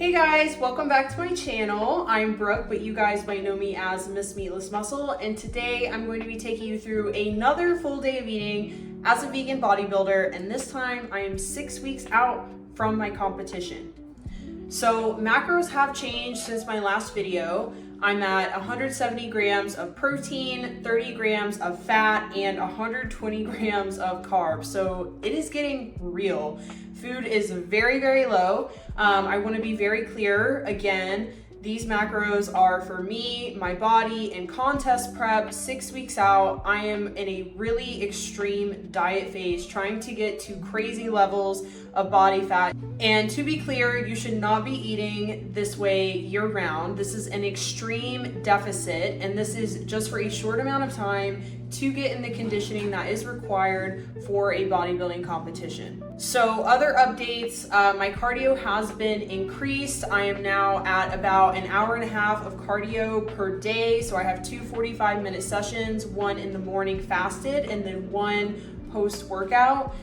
Hey guys, welcome back to my channel. I'm Brooke, but you guys might know me as MsMeatless Muscle, and today I'm going to be taking you through another full day of eating as a vegan bodybuilder, and this time I am 6 weeks out from my competition. So macros have changed since my last video. I'm at 170 grams of protein, 30 grams of fat, and 120 grams of carbs. So it is getting real. Food is very, very low. I want to be very clear again. These macros are for me, my body, and contest prep 6 weeks out. I am in a really extreme diet phase, trying to get to crazy levels of body fat. And to be clear, you should not be eating this way year round. This is an extreme deficit, and this is just for a short amount of time to get in the conditioning that is required for a bodybuilding competition. So other updates, my cardio has been increased. I am now at about an hour and a half of cardio per day. So I have two 45-minute sessions, one in the morning fasted and then one post-workout.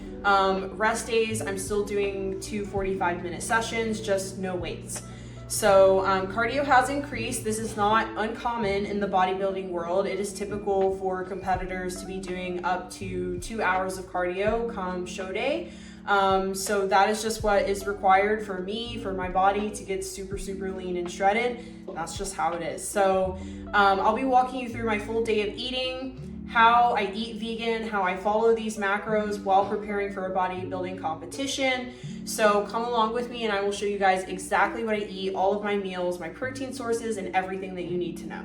Rest days, I'm still doing two 45-minute sessions, just no weights. So cardio has increased. This is not uncommon in the bodybuilding world. It is typical for competitors to be doing up to 2 hours of cardio come show day. So that is just what is required for me, for my body to get super, super lean and shredded. That's just how it is. So I'll be walking you through my full day of eating, how I eat vegan, how I follow these macros while preparing for a bodybuilding competition. So come along with me and I will show you guys exactly what I eat, all of my meals, my protein sources, and everything that you need to know.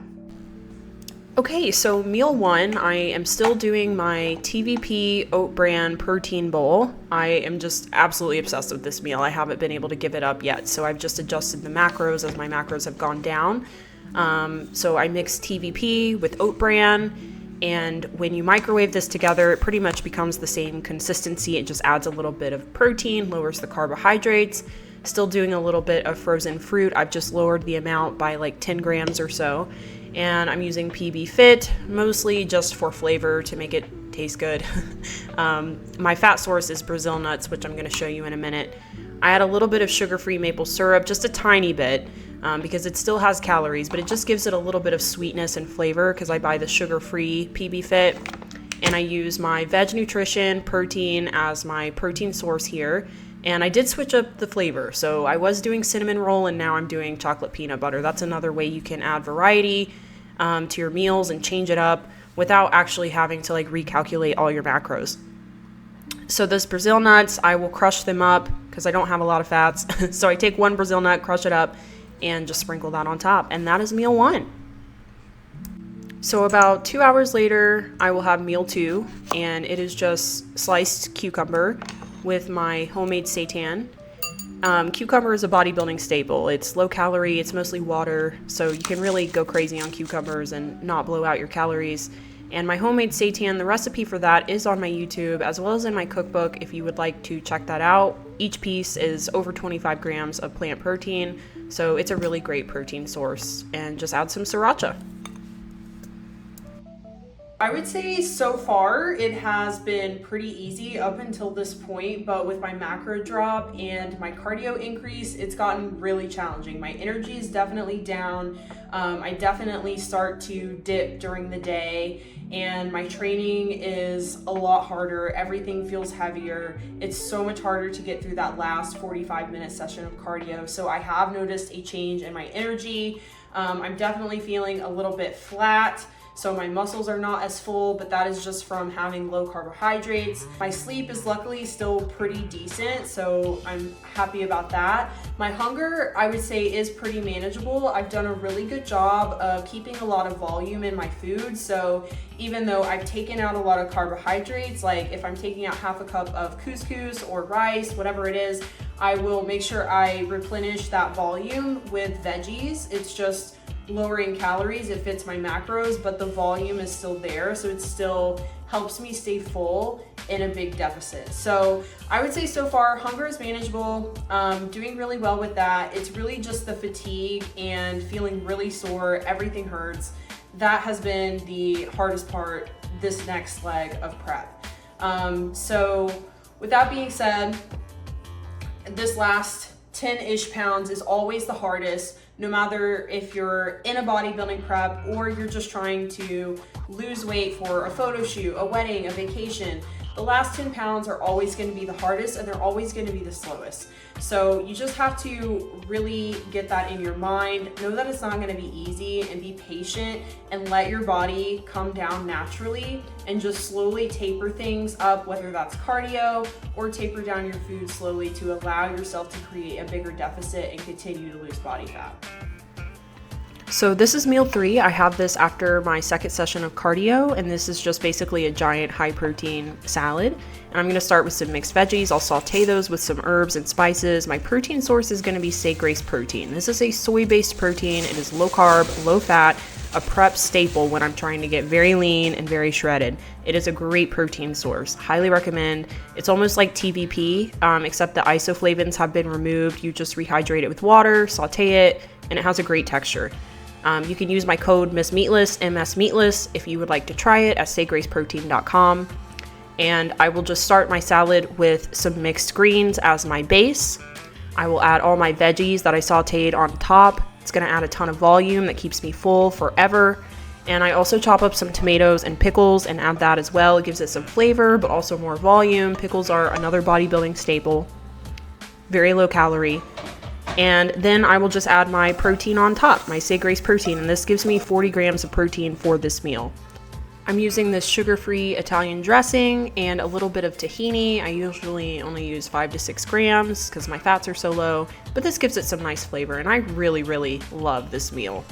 Okay, so meal one, I am still doing my TVP oat bran protein bowl. I am just absolutely obsessed with this meal. I haven't been able to give it up yet, so I've just adjusted the macros as my macros have gone down. So I mix TVP with oat bran, and when you microwave this together, it pretty much becomes the same consistency. It just adds a little bit of protein, lowers the carbohydrates. Still doing a little bit of frozen fruit. I've just lowered the amount by like 10 grams or so. And I'm using PB Fit, mostly just for flavor to make it taste good. My fat source is Brazil nuts, which I'm going to show you in a minute. I add a little bit of sugar-free maple syrup, just a tiny bit, because it still has calories, but it just gives it a little bit of sweetness and flavor because I buy the sugar-free PB Fit. And I use my Vedge Nutrition protein as my protein source here. And I did switch up the flavor. So I was doing cinnamon roll and now I'm doing chocolate peanut butter. That's another way you can add variety to your meals and change it up without actually having to like recalculate all your macros. So those Brazil nuts, I will crush them up because I don't have a lot of fats. So I take one Brazil nut, crush it up, and just sprinkle that on top. And that is meal one. So about 2 hours later, I will have meal two, and it is just sliced cucumber with my homemade seitan. Cucumber is a bodybuilding staple. It's low calorie, it's mostly water, so you can really go crazy on cucumbers and not blow out your calories. And my homemade seitan, the recipe for that is on my YouTube as well as in my cookbook if you would like to check that out. Each piece is over 25 grams of plant protein, so it's a really great protein source. And just add some sriracha. I would say so far it has been pretty easy up until this point, but with my macro drop and my cardio increase, it's gotten really challenging. My energy is definitely down. I definitely start to dip during the day, and my training is a lot harder. Everything feels heavier. It's so much harder to get through that last 45-minute session of cardio. So I have noticed a change in my energy. I'm definitely feeling a little bit flat. So my muscles are not as full, but that is just from having low carbohydrates. My sleep is luckily still pretty decent, so I'm happy about that. My hunger, I would say, is pretty manageable. I've done a really good job of keeping a lot of volume in my food. So even though I've taken out a lot of carbohydrates, like if I'm taking out half a cup of couscous or rice, whatever it is, I will make sure I replenish that volume with veggies. It's just lowering calories, it fits my macros, but the volume is still there, so it still helps me stay full in a big deficit. So I would say so far hunger is manageable, doing really well with that. It's really just the fatigue and feeling really sore, everything hurts. That has been the hardest part this next leg of prep. So with that being said, this last 10-ish pounds is always the hardest, no matter if you're in a bodybuilding prep or you're just trying to lose weight for a photo shoot, a wedding, a vacation. The last 10 pounds are always going to be the hardest, and they're always going to be the slowest. So you just have to really get that in your mind. Know that it's not going to be easy, and be patient and let your body come down naturally, and just slowly taper things up, whether that's cardio or taper down your food slowly to allow yourself to create a bigger deficit and continue to lose body fat. So this is meal 3. I have this after my second session of cardio, and this is just basically a giant high protein salad. And I'm going to start with some mixed veggies. I'll saute those with some herbs and spices. My protein source is going to be steak-race protein. This is a soy-based protein. It is low carb, low fat, a prep staple when I'm trying to get very lean and very shredded. It is a great protein source. Highly recommend. It's almost like TVP, except the isoflavones have been removed. You just rehydrate it with water, saute it, and it has a great texture. You can use my code MsMeatless, MsMeatless, if you would like to try it at steakraceprotein.com. And I will just start my salad with some mixed greens as my base. I will add all my veggies that I sauteed on top. It's going to add a ton of volume that keeps me full forever. And I also chop up some tomatoes and pickles and add that as well. It gives it some flavor, but also more volume. Pickles are another bodybuilding staple. Very low calorie. And then I will just add my protein on top, my steak-race protein, and this gives me 40 grams of protein for this meal. I'm using this sugar-free Italian dressing and a little bit of tahini. I usually only use 5 to 6 grams because my fats are so low, but this gives it some nice flavor, and I really, really love this meal.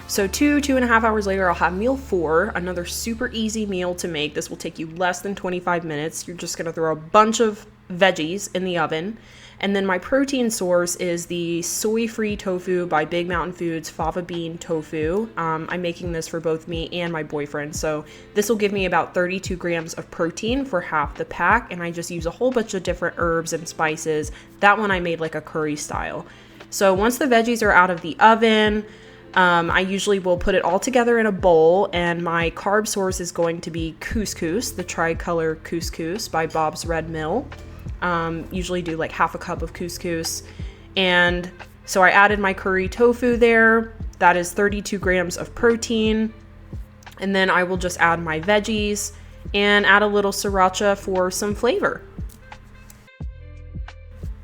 So 2.5 hours later, I'll have meal 4, another super easy meal to make. This will take you less than 25 minutes. You're just gonna throw a bunch of veggies in the oven. And then my protein source is the soy-free tofu by Big Mountain Foods fava bean tofu. I'm making this for both me and my boyfriend. So this will give me about 32 grams of protein for half the pack. And I just use a whole bunch of different herbs and spices. That one I made like a curry style. So once the veggies are out of the oven, I usually will put it all together in a bowl, and my carb source is going to be Couscous, the tricolor Couscous by Bob's Red Mill. Usually do like half a cup of couscous. And so I added my curry tofu there. That is 32 grams of protein. And then I will just add my veggies and add a little sriracha for some flavor.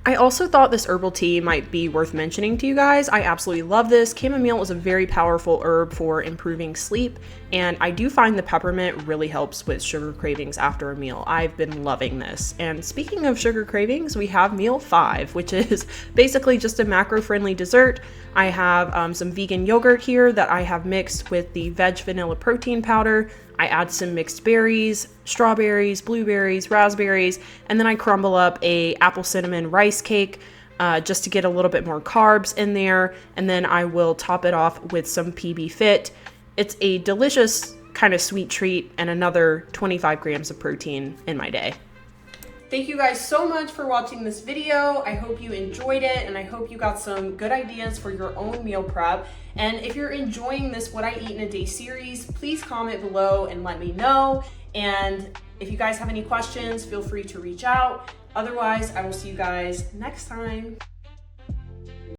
I also thought this herbal tea might be worth mentioning to you guys. I absolutely love this. Chamomile is a very powerful herb for improving sleep, and I do find the peppermint really helps with sugar cravings after a meal. I've been loving this. And speaking of sugar cravings, we have meal 5, which is basically just a macro-friendly dessert. I have some vegan yogurt here that I have mixed with the Vedge vanilla protein powder. I add some mixed berries, strawberries, blueberries, raspberries, and then I crumble up a apple cinnamon rice cake just to get a little bit more carbs in there. And then I will top it off with some PB Fit. It's a delicious kind of sweet treat and another 25 grams of protein in my day. Thank you guys so much for watching this video. I hope you enjoyed it, and I hope you got some good ideas for your own meal prep. And if you're enjoying this What I Eat in a Day series, please comment below and let me know. And if you guys have any questions, feel free to reach out. Otherwise, I will see you guys next time.